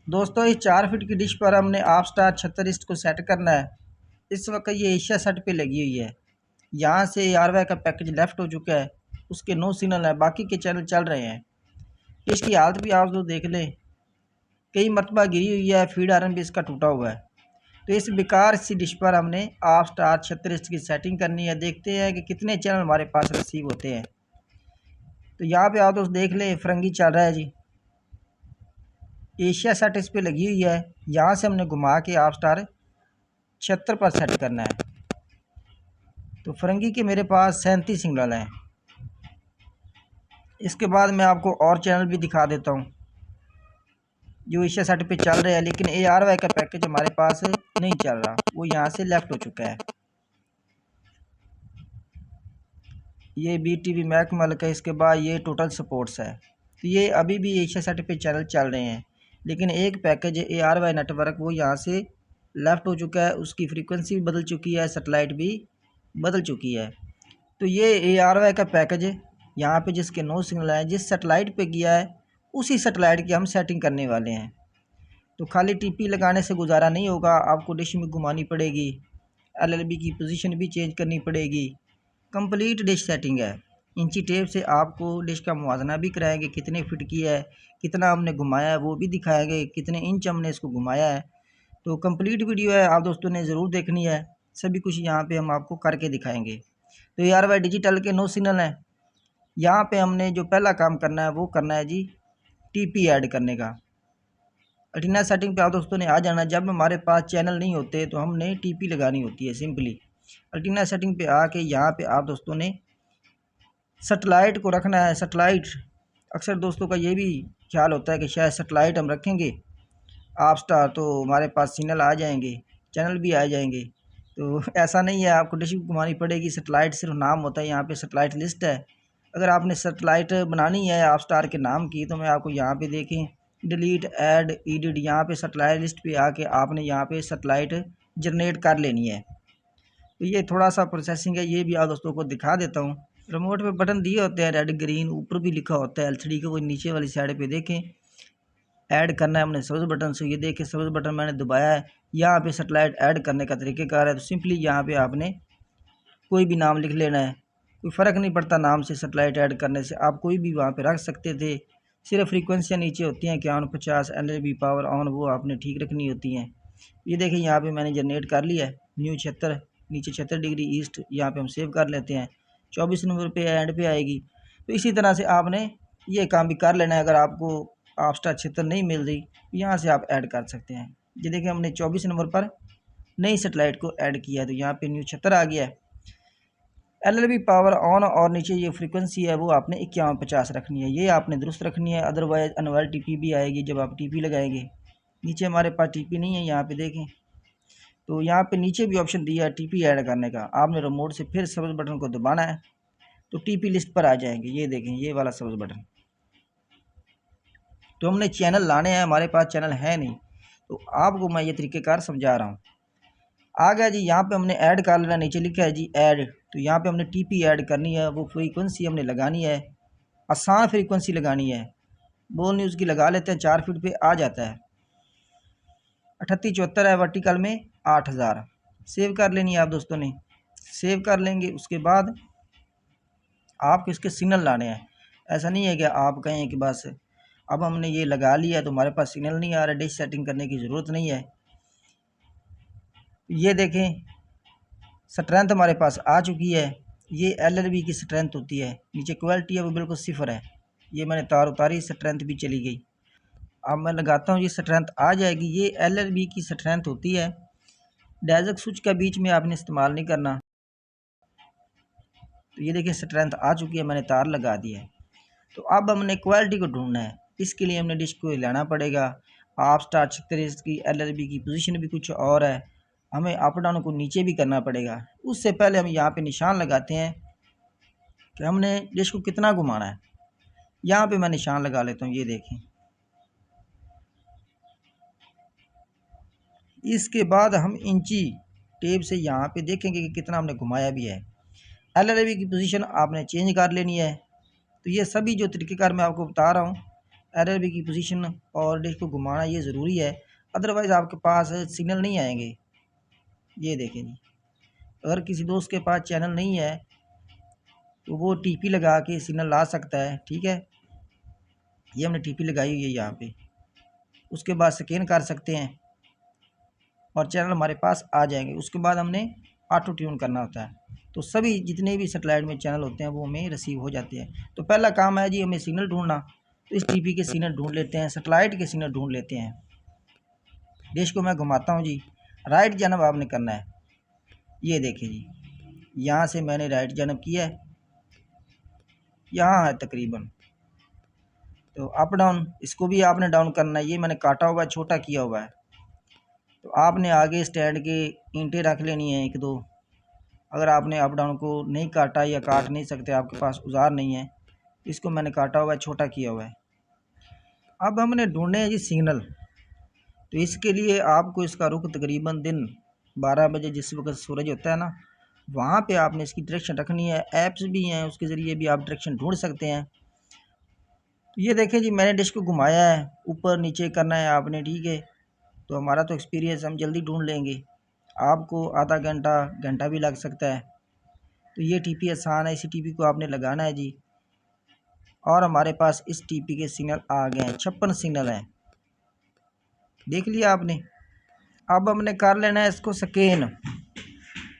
दोस्तों इस 4 फीट की डिश पर हमने आप स्टार 76 को सेट करना है। इस वक्त ये एशिया सेट पे लगी हुई है। यहाँ से आरवाई का पैकेज लेफ़्ट हो चुका है, उसके नो सिग्नल है, बाकी के चैनल चल रहे हैं। डिश की हालत भी आप तो देख लें, कई मरतबा गिरी हुई है, फीड आयरन भी इसका टूटा हुआ है। तो इस बेकार सी डिश पर हमने आप स्टार 36 की सेटिंग करनी है। देखते हैं कि कितने चैनल हमारे पास रिसीव होते हैं। तो यहाँ पे आप दोस्त देख लें, फरंगी चल रहा है जी, एशिया सेट इस पर लगी हुई है। यहाँ से हमने घुमा के आप स्टार 76 पर सेट करना है। तो फरंगी के मेरे पास 37 सिग्नल हैं। इसके बाद मैं आपको और चैनल भी दिखा देता हूँ जो एशिया सेट पे चल रहे हैं, लेकिन ARY का पैकेज हमारे पास नहीं चल रहा, वो यहाँ से लेफ़्ट हो चुका है। ये BTV मैकमल का, इसके बाद ये टोटल सपोर्ट्स है। तो ये अभी भी एशिया सेट पे चैनल चल रहे हैं, लेकिन एक पैकेज ARY नेटवर्क वो यहाँ से लेफ़्ट हो चुका है। उसकी फ्रीक्वेंसी भी बदल चुकी है, सेटेलाइट भी बदल चुकी है। तो ये ARY का पैकेज यहाँ पे जिसके नो सिग्नल है, जिस सेटेलाइट पे गया है उसी सेटेलाइट की हम सेटिंग करने वाले हैं। तो खाली TP लगाने से गुजारा नहीं होगा, आपको डिश में घुमानी पड़ेगी, LLB की पोजीशन भी चेंज करनी पड़ेगी। कंप्लीट डिश सेटिंग है। इंची टेप से आपको डिश का मुआजना भी कराएंगे, कितने फिट की है, कितना हमने घुमाया है वो भी दिखाएंगे, कितने इंच हमने इसको घुमाया है। तो कंप्लीट वीडियो है, आप दोस्तों ने ज़रूर देखनी है। सभी कुछ यहाँ पे हम आपको करके दिखाएंगे। तो ARY डिजिटल के नो सिग्नल हैं। यहाँ पे हमने जो पहला काम करना है वो करना है जी, TP ऐड करने का। एंटीना सेटिंग पे आप दोस्तों ने आ जाना। जब हमारे पास चैनल नहीं होते तो हमने TP लगानी होती है सिंपली। एंटीना सेटिंग पे आके यहाँ पे आप दोस्तों ने सेटेलाइट को रखना है। सेटेलाइट अक्सर दोस्तों का ये भी ख्याल होता है कि शायद सेटेलाइट हम रखेंगे आप स्टार तो हमारे पास सिग्नल आ जाएंगे, चैनल भी आ जाएंगे। तो ऐसा नहीं है, आपको डिश भी घुमानी पड़ेगी। सेटेलाइट सिर्फ नाम होता है, यहाँ पे सेटेलाइट लिस्ट है। अगर आपने सेटेलाइट बनानी है आप स्टार के नाम की, तो मैं आपको यहाँ पे देखें, डिलीट ऐड एडिट, यहाँ पे सेटेलाइट लिस्ट पे आके आपने यहाँ पे सेटेलाइट जनरेट कर लेनी है। तो ये थोड़ा सा प्रोसेसिंग है, ये भी आप दोस्तों को दिखा देता हूँ। रिमोट पे बटन दिए होते हैं रेड ग्रीन, ऊपर भी लिखा होता है LCD के, वो नीचे वाली साइड पे देखें ऐड करना है हमने सब्ज़ बटन से। ये देखें सब्ज़ बटन मैंने दबाया है, यहाँ पे सेटेलाइट ऐड करने का तरीक़ेकार है। तो सिंपली यहाँ पे आपने कोई भी नाम लिख लेना है, कोई फ़र्क नहीं पड़ता नाम से। सेटेलाइट ऐड करने से आप कोई भी वहाँ पे रख सकते थे, सिर्फ फ्रीक्वेंसियाँ नीचे होती हैं 5150 LLB पावर ऑन, वो आपने ठीक रखनी होती हैं। ये देखें यहाँ पे मैंने जनरेट कर लिया है न्यू 76, नीचे 76 डिग्री ईस्ट, यहाँ पे हम सेव कर लेते हैं। 24 नंबर पे एंड पे आएगी। तो इसी तरह से आपने ये काम भी कर लेना है। अगर आपको आप स्टार 76 नहीं मिल रही, यहाँ से आप ऐड कर सकते हैं। ये देखें हमने 24 नंबर पर नई सेटेलाइट को ऐड किया है, तो यहाँ पे न्यू 76 आ गया है। LLB पावर ऑन, और नीचे ये फ्रीक्वेंसी है वो आपने 5150 रखनी है, ये आपने दुरुस्त रखनी है। अदरवाइज़ अनवाइल TP भी आएगी जब आप TP लगाएंगे। नीचे हमारे पास TP नहीं है, यहाँ पे देखें तो यहाँ पे नीचे भी ऑप्शन दिया है TP ऐड करने का। आपने रिमोट से फिर सब्ज़ बटन को दबाना है तो TP लिस्ट पर आ जाएंगे। ये देखें ये वाला सब्ज़ बटन। तो हमने चैनल लाने हैं, हमारे पास चैनल है नहीं, तो आपको मैं ये तरीक़ेकार समझा रहा हूँ। आ गया जी, यहाँ पे हमने ऐड कर लेना, नीचे लिखा है जी ऐड। तो यहाँ पे हमने TP ऐड करनी है, वो फ्रीक्वेंसी हमने लगानी है, आसान फ्रीक्वेंसी लगानी है। बोल न्यूज़ की लगा लेते हैं, 4 फीट पे आ जाता है। 3874 है, वर्टिकल में 8000। सेव कर लेनी है आप दोस्तों ने। सेव कर लेंगे, उसके बाद आपको इसके सिग्नल लाने हैं। ऐसा नहीं है कि आप कहें कि बस अब हमने ये लगा लिया तो हमारे पास सिग्नल नहीं आ रहा, डिश सेटिंग करने की ज़रूरत नहीं है। ये देखें स्ट्रेंथ हमारे पास आ चुकी है। ये LLB की स्ट्रेंथ होती है, नीचे क्वालिटी है वो बिल्कुल 0 है। ये मैंने तार उतारी, स्ट्रेंथ भी चली गई। अब मैं लगाता हूँ, ये स्ट्रेंथ आ जाएगी। ये LLB की स्ट्रेंथ होती है, डेजक स्विच का बीच में आपने इस्तेमाल नहीं करना। तो ये देखिए स्ट्रेंथ आ चुकी है, मैंने तार लगा दिया है। तो अब हमने क्वालिटी को ढूंढना है, इसके लिए हमने डिश को हिलाना पड़ेगा। आप स्टार 36 की LLB की पोजीशन भी कुछ और है, हमें अप डाउन को नीचे भी करना पड़ेगा। उससे पहले हम यहाँ पे निशान लगाते हैं कि हमने डिश को कितना घुमाना है। यहाँ पे मैं निशान लगा लेता हूँ, ये देखें। इसके बाद हम इंची टेप से यहाँ पे देखेंगे कि कितना हमने घुमाया भी है। LLB की पोजीशन आपने चेंज कर लेनी है। तो ये सभी जो तरीक़ेकार मैं आपको बता रहा हूँ, LLB की पोजीशन और डिश को घुमाना ये ज़रूरी है, अदरवाइज़ आपके पास सिग्नल नहीं आएंगे। ये देखें जी, अगर किसी दोस्त के पास चैनल नहीं है तो वो टीपी लगा के सिग्नल ला सकता है। ठीक है, ये हमने टीपी लगाई हुई है यहाँ पे। उसके बाद स्कैन कर सकते हैं और चैनल हमारे पास आ जाएंगे। उसके बाद हमने ऑटो ट्यून करना होता है, तो सभी जितने भी सेटेलाइट में चैनल होते हैं वो हमें रिसीव हो जाते हैं। तो पहला काम है जी हमें सिग्नल ढूंढना। तो इस टीपी के सिग्नल ढूंढ लेते हैं, सेटेलाइट के सिग्नल ढूंढ लेते हैं। डिश को मैं घुमाता हूँ जी, राइट जानब आपने करना है। ये देखें जी, यहाँ से मैंने राइट जानब किया है, यहाँ है तकरीबन। तो अप डाउन इसको भी आपने डाउन करना है। ये मैंने काटा हुआ है, छोटा किया हुआ है। तो आपने आगे स्टैंड के ईंटें रख लेनी है 1-2। अगर आपने अप डाउन को नहीं काटा या काट नहीं सकते, आपके पास औजार नहीं है, इसको मैंने काटा हुआ है, छोटा किया हुआ है। अब हमने ढूंढने हैं जी सिग्नल। तो इसके लिए आपको इसका रुख तकरीबन दिन 12 बजे जिस वक्त सूरज होता है ना, वहाँ पे आपने इसकी डायरेक्शन रखनी है। ऐप्स भी हैं, उसके ज़रिए भी आप डायरेक्शन ढूंढ सकते हैं। तो ये देखें जी, मैंने डिश को घुमाया है, ऊपर नीचे करना है आपने। ठीक है, तो हमारा तो एक्सपीरियंस, हम जल्दी ढूंढ लेंगे। आपको आधा घंटा घंटा भी लग सकता है। तो ये टीपी आसान है, इसी टीपी को आपने लगाना है जी। और हमारे पास इस टीपी के सिग्नल आ गए हैं, 56 सिग्नल हैं, देख लिया आपने। अब हमने कर लेना है इसको स्कैन।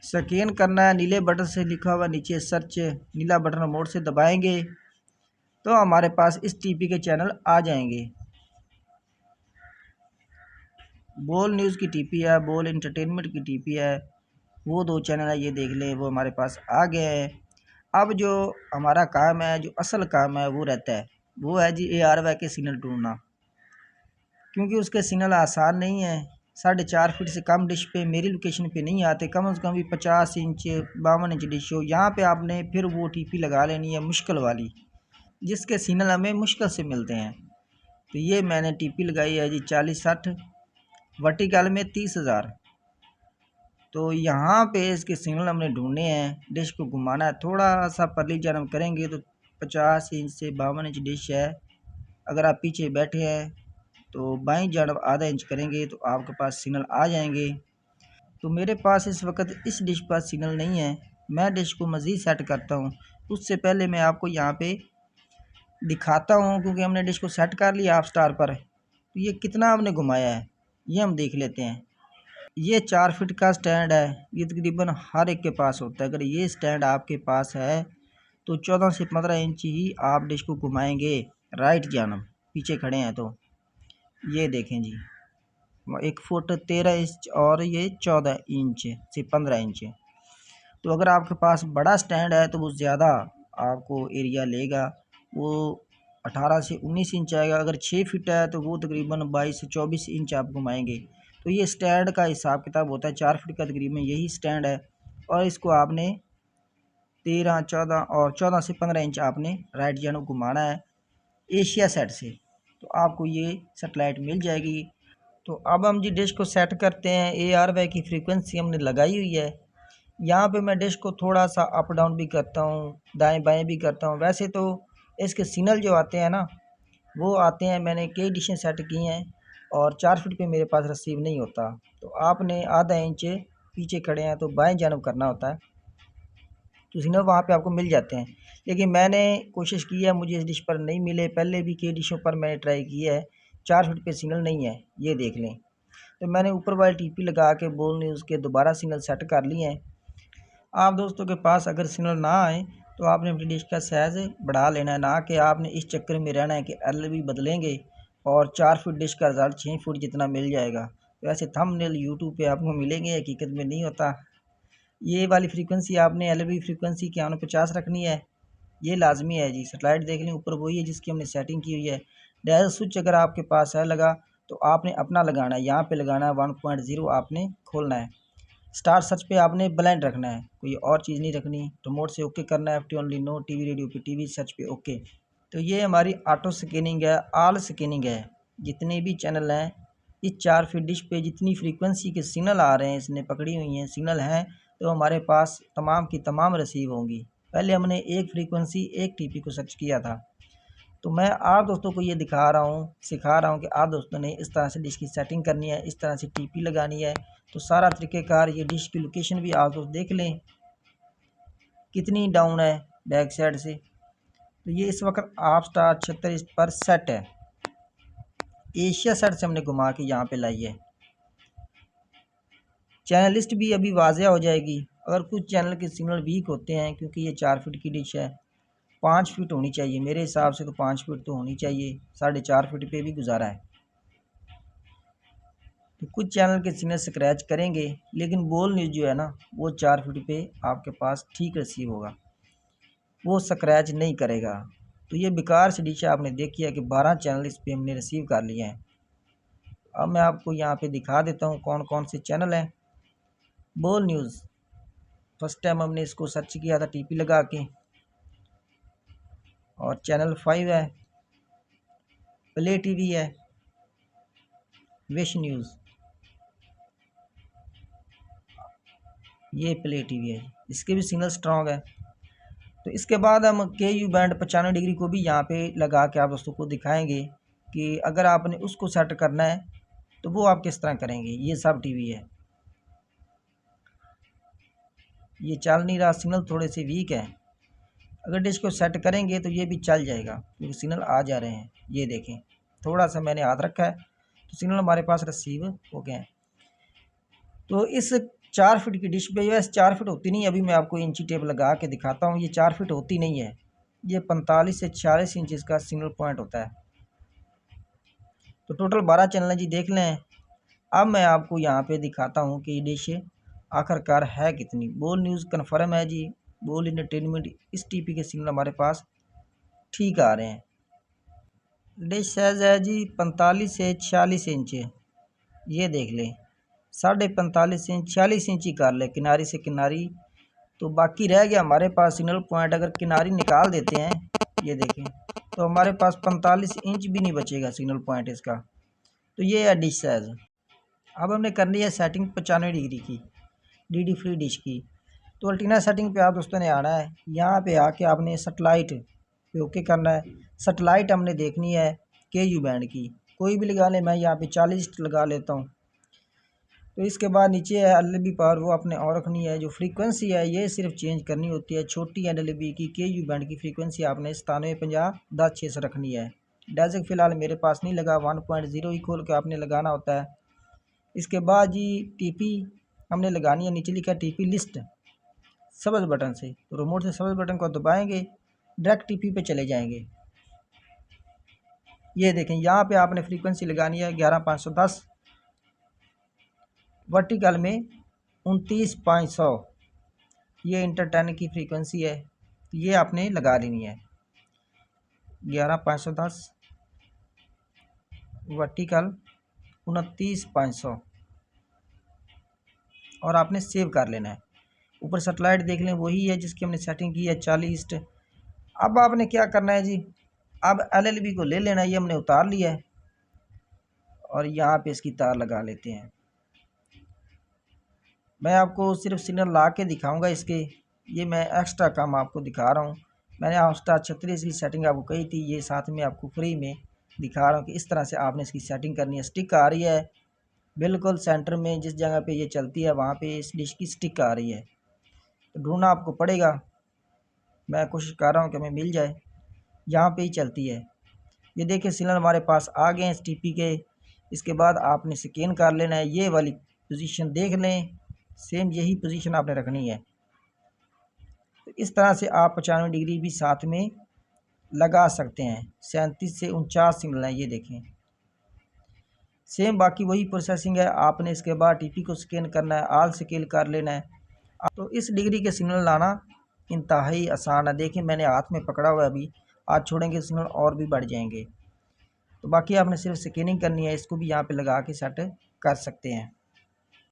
स्कैन करना है, नीले बटन से लिखा हुआ नीचे सर्च, नीला बटन मोड से दबाएंगे तो हमारे पास इस टीपी के चैनल आ जाएंगे। बोल न्यूज़ की टीपी है, बोल इंटरटेनमेंट की टीपी है, वो 2 चैनल है, ये देख लें, वो हमारे पास आ गए हैं। अब जो हमारा काम है, जो असल काम है वो रहता है, वो है जी ARY के सिग्नल ढूंढना। क्योंकि उसके सिग्नल आसान नहीं है, 4.5 फीट से कम डिश पे मेरी लोकेशन पे नहीं आते। कम से कम भी 50 इंच 52 इंच डिश हो, यहाँ पे आपने फिर वो टीपी लगा लेनी है मुश्किल वाली, जिसके सिग्नल हमें मुश्किल से मिलते हैं। तो ये मैंने टीपी लगाई है जी 40-60, वर्टिकल में 30,000। तो यहाँ पे इसके सिग्नल हमने ढूंढने हैं, डिश को घुमाना है, थोड़ा सा परली जानब करेंगे तो 50 इंच से 52 इंच डिश है। अगर आप पीछे बैठे हैं तो बाईं जानब आधा इंच करेंगे तो आपके पास सिग्नल आ जाएंगे। तो मेरे पास इस वक्त इस डिश पर सिग्नल नहीं है, मैं डिश को मज़ीद सेट करता हूँ। उससे पहले मैं आपको यहाँ पे दिखाता हूँ, क्योंकि हमने डिश को सेट कर लिया आप स्टार पर। तो ये कितना हमने घुमाया है ये हम देख लेते हैं। ये 4 फीट का स्टैंड है, ये तकरीबन हर एक के पास होता है। अगर ये स्टैंड आपके पास है तो 14 से 15 इंच ही आप डिश को घुमाएंगे राइट जानब, पीछे खड़े हैं तो। ये देखें जी, 1 फुट 13 इंच और ये 14 इंच से 15 इंच। तो अगर आपके पास बड़ा स्टैंड है तो वो ज़्यादा आपको एरिया लेगा, वो 18 से 19 इंच आएगा। अगर 6 फीट है तो वो तकरीबन 22 से 24 इंच आप घुमाएंगे। तो ये स्टैंड का हिसाब किताब होता है। 4 फीट का तकरीबन यही स्टैंड है, और इसको आपने 13, 14 और 14 से 15 इंच आपने राइट जानब घुमाना है एशिया सेट से, तो आपको ये सेटेलाइट मिल जाएगी। तो अब हम जी डिश को सेट करते हैं। ARY की फ्रीक्वेंसी हमने लगाई हुई है। यहाँ पे मैं डिश को थोड़ा सा अप डाउन भी करता हूँ, दाएं बाएं भी करता हूँ। वैसे तो इसके सिग्नल जो आते हैं ना, वो आते हैं, मैंने कई डिशें सेट की हैं और 4 फीट पे मेरे पास रिसीव नहीं होता। तो आपने आधा इंच पीछे खड़े हैं तो बाएं जानब करना होता है, तो सिग्नल वहाँ पे आपको मिल जाते हैं। लेकिन मैंने कोशिश की है, मुझे इस डिश पर नहीं मिले। पहले भी कई डिशों पर मैंने ट्राई किया है, 4 फीट पे सिग्नल नहीं है, ये देख लें। तो मैंने ऊपर वाली टीपी लगा के बोल न्यूज़ के दोबारा सिग्नल सेट कर लिए हैं। आप दोस्तों के पास अगर सिग्नल ना आए तो आपने अपनी डिश का साइज़ बढ़ा लेना है, ना कि आपने इस चक्कर में रहना है कि LLB बदलेंगे और 4 फीट डिश का रिजल्ट 6 फीट जितना मिल जाएगा। तो ऐसे थंबनेल यूट्यूब पे आपको मिलेंगे, हकीकत में नहीं होता। ये वाली फ्रीक्वेंसी आपने LLB फ्रीक्वेंसी क्या 50 रखनी है, ये लाजमी है जी। सेटेलाइट देख लें, ऊपर वही है जिसकी हमने सेटिंग की हुई है। डायल स्विच अगर आपके पास है लगा तो आपने अपना लगाना है, यहाँ पे लगाना है 1.0 आपने खोलना है। स्टार सर्च पे आपने ब्लाइंड रखना है, कोई और चीज़ नहीं रखनी। रिमोट से ओके करना है, FT only no, TV radio पे टीवी सर्च पे ओके। तो ये हमारी ऑटो स्कैनिंग है, ऑल स्कैनिंग है। जितने भी चैनल हैं इस 4 फीट डिश पे, जितनी फ्रीक्वेंसी के सिग्नल आ रहे हैं, इसने पकड़ी हुई हैं सिग्नल हैं, तो हमारे पास तमाम की तमाम रिसीव होंगी। पहले हमने एक फ्रीक्वेंसी एक टीपी को सर्च किया था, तो मैं आप दोस्तों को ये दिखा रहा हूँ, सिखा रहा हूँ कि आप दोस्तों ने इस तरह से डिश की सेटिंग करनी है, इस तरह से टीपी लगानी है। तो सारा तरीक़ेकार, ये डिश की लोकेशन भी आप दोस्त देख लें कितनी डाउन है बैक साइड से। तो ये इस वक्त आप स्टार 76 पर सेट है। एशिया सेट से हमने घुमा के यहाँ पे लाई है। चैनल लिस्ट भी अभी वाज़ेह हो जाएगी। अगर कुछ चैनल के सिग्नल वीक होते हैं, क्योंकि ये 4 फीट की डिश है, 5 फीट होनी चाहिए मेरे हिसाब से, तो 5 फीट तो होनी चाहिए, 4.5 फीट पे भी गुजारा है। तो कुछ चैनल के सिग्नल स्क्रैच करेंगे, लेकिन बोल न्यूज़ जो है ना, वो 4 फीट पे आपके पास ठीक रिसीव होगा, वो स्क्रैच नहीं करेगा। तो ये बेकार से डिश आपने देखी है कि 12 चैनल इस पर हमने रिसीव कर लिए हैं। अब मैं आपको यहाँ पे दिखा देता हूँ कौन कौन से चैनल हैं। बोल न्यूज़, फर्स्ट टाइम हमने इसको सर्च किया था टीपी लगा के, और चैनल 5 है, प्ले टीवी है, विश न्यूज़, ये प्ले टीवी है, इसके भी सिग्नल स्ट्रॉन्ग है। तो इसके बाद हम KU बैंड 95 डिग्री को भी यहाँ पे लगा के आप दोस्तों को दिखाएंगे कि अगर आपने उसको सेट करना है तो वो आप किस तरह करेंगे। ये सब टीवी है, ये चल नहीं रहा, सिग्नल थोड़े से वीक है। अगर डिश को सेट करेंगे तो ये भी चल जाएगा, क्योंकि सिग्नल आ जा रहे हैं। ये देखें, थोड़ा सा मैंने हाथ रखा है तो सिग्नल हमारे पास रिसीव हो गए हैं। तो इस 4 फीट की डिश पे, वैसे 4 फीट होती नहीं, अभी मैं आपको इंची टेप लगा के दिखाता हूँ। ये 4 फीट होती नहीं है, ये 45 से 46 इंच का सिग्नल पॉइंट होता है। तो टोटल 12 चैनल जी देख लें। अब मैं आपको यहाँ पे दिखाता हूँ कि ये डिश आखिरकार है कितनी। बोल न्यूज़ कन्फर्म है जी, बोल इंटरटेनमेंट, इस टीपी के सिग्नल हमारे पास ठीक आ रहे हैं। डिश साइज है जी 45 से 46 इंच, ये देख लें, 45.5 इंच 46 इंच ही कर ले किनारी से किनारी। तो बाकी रह गया हमारे पास सिग्नल पॉइंट, अगर किनारी निकाल देते हैं, ये देखें, तो हमारे पास 45 इंच भी नहीं बचेगा सिग्नल पॉइंट इसका। तो ये है डिश साइज। अब हमने करनी है सेटिंग 95 डिग्री की, DD फ्री डिश की। तो अल्टीना सेटिंग पे आप दोस्तों ने आना है। यहाँ पे आके आपने सेटेलाइट पे ओके करना है। सेटेलाइट हमने देखनी है KU बैंड की, कोई भी लगा ले, मैं यहाँ पे 40 लगा लेता हूँ। तो इसके बाद नीचे है LB पावर, वो आपने और रखनी है। जो फ्रीक्वेंसी है ये सिर्फ चेंज करनी होती है। छोटी LB की KU बैंड की फ्रीक्वेंसी आपने 9750 से रखनी है। डेजिक फ़िलहाल मेरे पास नहीं लगा, 1.0 ही खोल के आपने लगाना होता है। इसके बाद जी TP हमने लगानी है, नीचे लिखा है TP लिस्ट, सब्ज़ बटन से। तो रिमोट से सब्ज़ बटन को दबाएंगे, डायरेक्ट TP पे चले जाएंगे। ये देखें, यहाँ पे आपने फ्रीक्वेंसी लगानी है 11510, वर्टिकल में 29500, ये इंटर10 की फ्रीक्वेंसी है, ये आपने लगा लेनी है। 11510 वर्टिकल 29500, और आपने सेव कर लेना है। ऊपर सेटेलाइट देख लें, वही है जिसकी हमने सेटिंग की है 40 ईस्ट। अब आपने क्या करना है जी, अब LLB को ले लेना है, ये हमने उतार लिया है, और यहाँ पे इसकी तार लगा लेते हैं। मैं आपको सिर्फ सिग्नल ला के दिखाऊंगा इसके, ये मैं एक्स्ट्रा काम आपको दिखा रहा हूँ। मैंने स्टार 36 की सेटिंग आपको कही थी, ये साथ में आपको फ्री में दिखा रहा हूँ कि इस तरह से आपने इसकी सेटिंग करनी है। स्टिक आ रही है बिल्कुल सेंटर में, जिस जगह पे ये चलती है वहाँ पे इस डिश की स्टिक आ रही है। तो ढूंढना आपको पड़ेगा, मैं कोशिश कर रहा हूँ कि हमें मिल जाए। यहाँ पे ही चलती है। ये देखिए सिग्नल हमारे पास आ गए हैं इस TP के। इसके बाद आपने स्कैन कर लेना है, ये वाली पोजीशन देख लें, सेम यही पोजीशन आपने रखनी है। तो इस तरह से आप 95 डिग्री भी साथ में लगा सकते हैं। 37 से 49 सिग्नल है, ये देखें, सेम बाकी वही प्रोसेसिंग है। आपने इसके बाद TP को स्कैन करना है, आल स्केल कर लेना है। तो इस डिग्री के सिग्नल लाना इंतहाई आसान है। देखिए मैंने हाथ में पकड़ा हुआ है, अभी हाथ छोड़ेंगे सिग्नल और भी बढ़ जाएंगे। तो बाकी आपने सिर्फ स्कैनिंग करनी है, इसको भी यहाँ पे लगा के सेट कर सकते हैं।